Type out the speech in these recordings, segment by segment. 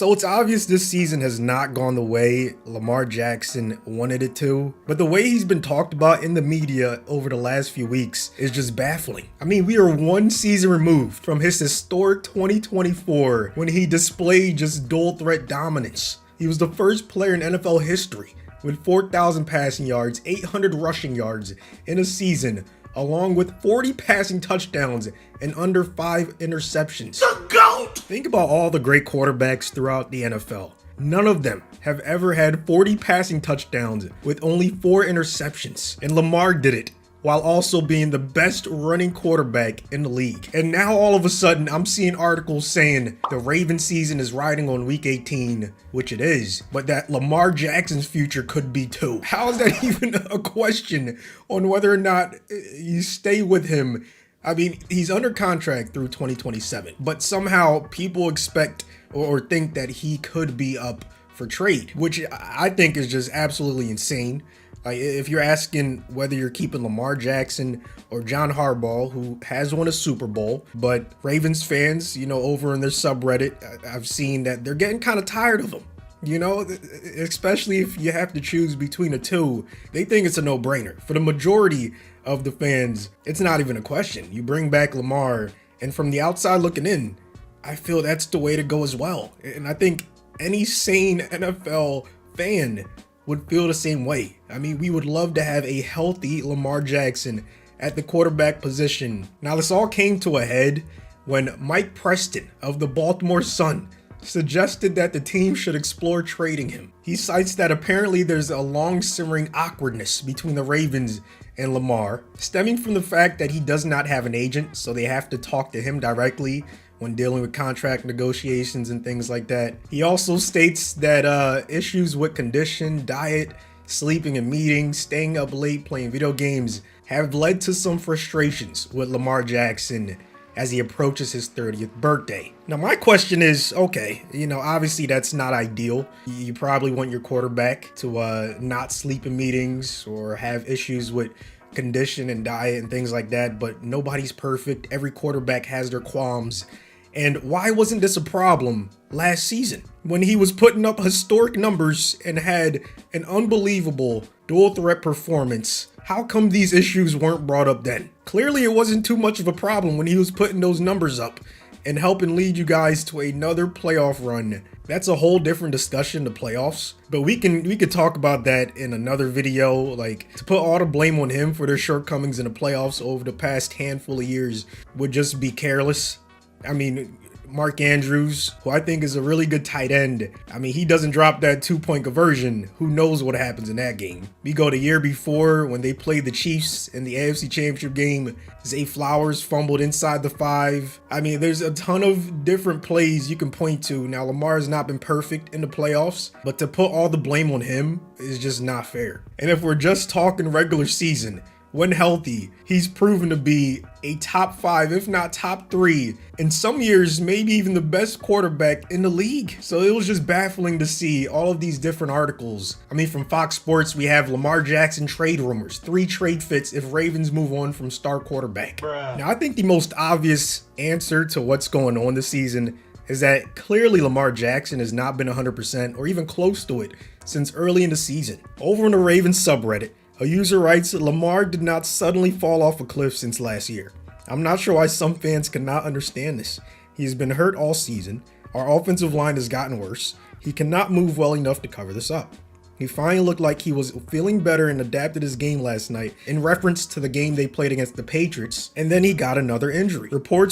So it's obvious this season has not gone the way Lamar Jackson wanted it to, but the way he's been talked about in the media over the last few weeks is just baffling. I mean, we are one season removed from his historic 2024 when he displayed just dual threat dominance. He was the first player in NFL history with 4,000 passing yards, 800 rushing yards in a season, along with 40 passing touchdowns and under 5 interceptions. The GOAT! Think about all the great quarterbacks throughout the NFL. None of them have ever had 40 passing touchdowns with only 4 interceptions. And Lamar did it while also being the best running quarterback in the league. And now all of a sudden, I'm seeing articles saying the Ravens season is riding on week 18, which it is, but that Lamar Jackson's future could be too. How is that even a question on whether or not you stay with him? I mean, he's under contract through 2027, but somehow people expect or think that he could be up for trade, which I think is just absolutely insane. Like, if you're asking whether you're keeping Lamar Jackson or John Harbaugh, who has won a Super Bowl, but Ravens fans, over in their subreddit, I've seen that they're getting kind of tired of him. Especially if you have to choose between the two, they think it's a no-brainer. For the majority of the fans, it's not even a question. You bring back Lamar, and from the outside looking in, I feel that's the way to go as well. And I think any sane NFL fan would feel the same way. I mean, we would love to have a healthy Lamar Jackson at the quarterback position. Now, this all came to a head when Mike Preston of the Baltimore Sun suggested that the team should explore trading him. He cites that apparently there's a long simmering awkwardness between the Ravens and Lamar, stemming from the fact that he does not have an agent, so they have to talk to him directly when dealing with contract negotiations and things like that. He also states that issues with condition, diet, sleeping in meetings, staying up late playing video games have led to some frustrations with Lamar Jackson as he approaches his 30th birthday. Now, my question is, okay, obviously that's not ideal. You probably want your quarterback to not sleep in meetings or have issues with condition and diet and things like that, but nobody's perfect. Every quarterback has their qualms. And why wasn't this a problem last season when he was putting up historic numbers and had an unbelievable dual threat performance? How come these issues weren't brought up then? Clearly it wasn't too much of a problem when he was putting those numbers up and helping lead you guys to another playoff run. That's a whole different discussion, the playoffs, but we could talk about that in another video. Like, to put all the blame on him for their shortcomings in the playoffs over the past handful of years would just be careless. I mean, Mark Andrews, who I think is a really good tight end, I mean, he doesn't drop that 2-point conversion. Who knows what happens in that game? We go the year before when they played the Chiefs in the AFC Championship game. Zay Flowers fumbled inside the 5. I mean, there's a ton of different plays you can point to. Now, Lamar has not been perfect in the playoffs, but to put all the blame on him is just not fair. And if we're just talking regular season, when healthy, he's proven to be a top 5, if not top 3, in some years, maybe even the best quarterback in the league. So it was just baffling to see all of these different articles. I mean, from Fox Sports, we have Lamar Jackson trade rumors, 3 trade fits if Ravens move on from star quarterback. Now, I think the most obvious answer to what's going on this season is that clearly Lamar Jackson has not been 100% or even close to it since early in the season. Over on the Ravens subreddit, a user writes that Lamar did not suddenly fall off a cliff since last year. I'm not sure why some fans cannot understand this. He's been hurt all season. Our offensive line has gotten worse. He cannot move well enough to cover this up. He finally looked like he was feeling better and adapted his game last night in reference to the game they played against the Patriots, and then he got another injury.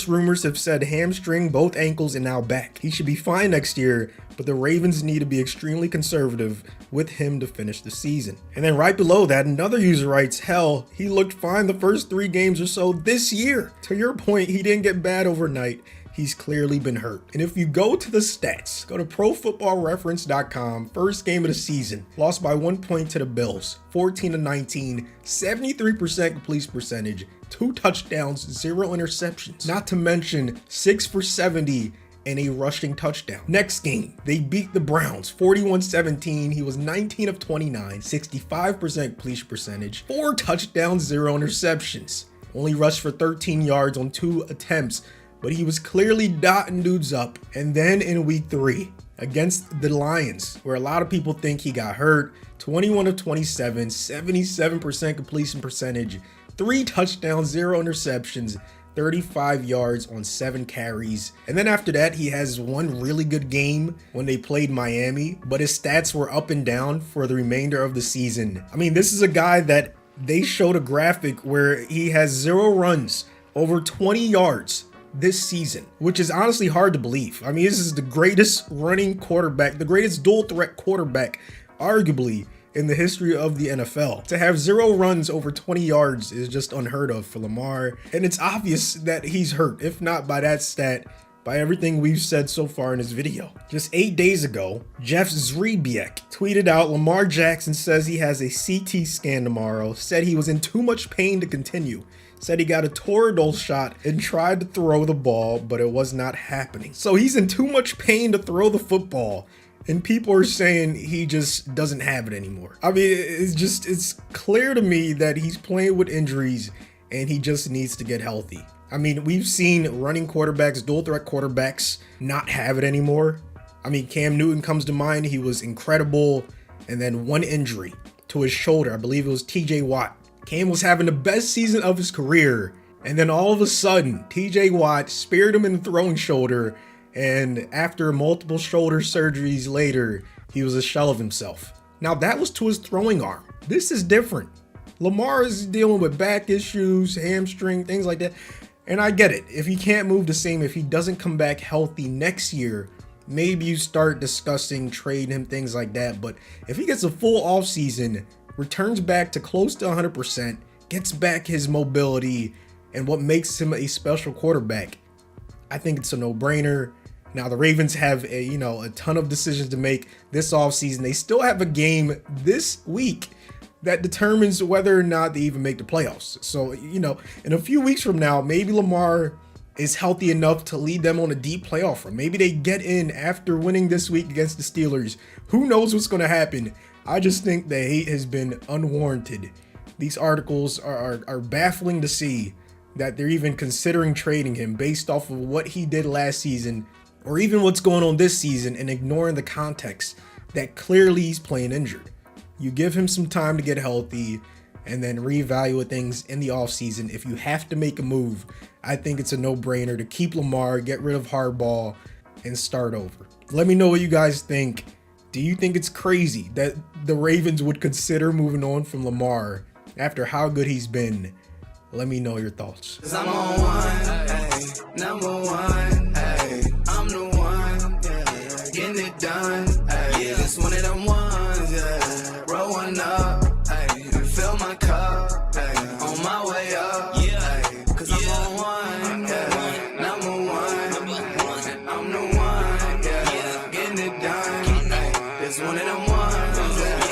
Rumors have said hamstring, both ankles, and now back. He should be fine next year, but the Ravens need to be extremely conservative with him to finish the season. And then right below that, another user writes, hell, he looked fine the first 3 games or so this year. To your point, he didn't get bad overnight. He's clearly been hurt. And if you go to the stats, go to ProFootballReference.com, first game of the season, lost by 1 point to the Bills, 14-19, 73% completion percentage, 2 touchdowns, 0 interceptions. Not to mention 6 for 70 and a rushing touchdown. Next game, they beat the Browns 41-17. He was 19 of 29, 65% completion percentage, 4 touchdowns, 0 interceptions. Only rushed for 13 yards on 2 attempts, but he was clearly dotting dudes up. And then in week 3, against the Lions, where a lot of people think he got hurt. 21 of 27, 77% completion percentage, 3 touchdowns, 0 interceptions, 35 yards on 7 carries. And then after that, he has one really good game when they played Miami, but his stats were up and down for the remainder of the season. I mean, this is a guy that they showed a graphic where he has 0 runs over 20 yards this season, which is honestly hard to believe. I mean, this is the greatest running quarterback, the greatest dual threat quarterback, arguably, in the history of the NFL. To have 0 runs over 20 yards is just unheard of for Lamar, and it's obvious that he's hurt, if not by that stat, by everything we've said so far in this video. Just 8 days ago, Jeff Zrebiec tweeted out, Lamar Jackson says he has a CT scan tomorrow, said he was in too much pain to continue, said he got a Toradol shot and tried to throw the ball, but it was not happening. So he's in too much pain to throw the football, and people are saying he just doesn't have it anymore. I mean, it's clear to me that he's playing with injuries and he just needs to get healthy. I mean, we've seen running quarterbacks, dual threat quarterbacks not have it anymore. I mean, Cam Newton comes to mind. He was incredible. And then one injury to his shoulder. I believe it was TJ Watt. Cam was having the best season of his career. And then all of a sudden, TJ Watt speared him in the throwing shoulder. And after multiple shoulder surgeries later, he was a shell of himself. Now that was to his throwing arm. This is different. Lamar is dealing with back issues, hamstring, things like that. And I get it. If he can't move the same, if he doesn't come back healthy next year, maybe you start discussing trading him, things like that. But if he gets a full offseason, returns back to close to 100%, gets back his mobility and what makes him a special quarterback, I think it's a no-brainer. Now the Ravens have a ton of decisions to make this offseason. They still have a game this week that determines whether or not they even make the playoffs. So, in a few weeks from now, maybe Lamar is healthy enough to lead them on a deep playoff run. Maybe they get in after winning this week against the Steelers. Who knows what's going to happen? I just think the hate has been unwarranted. These articles are baffling to see that they're even considering trading him based off of what he did last season, or even what's going on this season, and ignoring the context that clearly he's playing injured. You give him some time to get healthy and then reevaluate things in the offseason. If you have to make a move, I think it's a no-brainer to keep Lamar, get rid of Harbaugh, and start over. Let me know what you guys think. Do you think it's crazy that the Ravens would consider moving on from Lamar after how good he's been? Let me know your thoughts. 'Cause I'm on one, ay, number one, ay, I'm the one, yeah, getting it done, ay, yeah, it's one of them ones, yeah, rolling up, ay, fill my cup, ay, on my way up, yeah, ay, 'cause I'm on one, yeah, number one, I'm the one, yeah, getting it done, ay, it's one of them ones, yeah.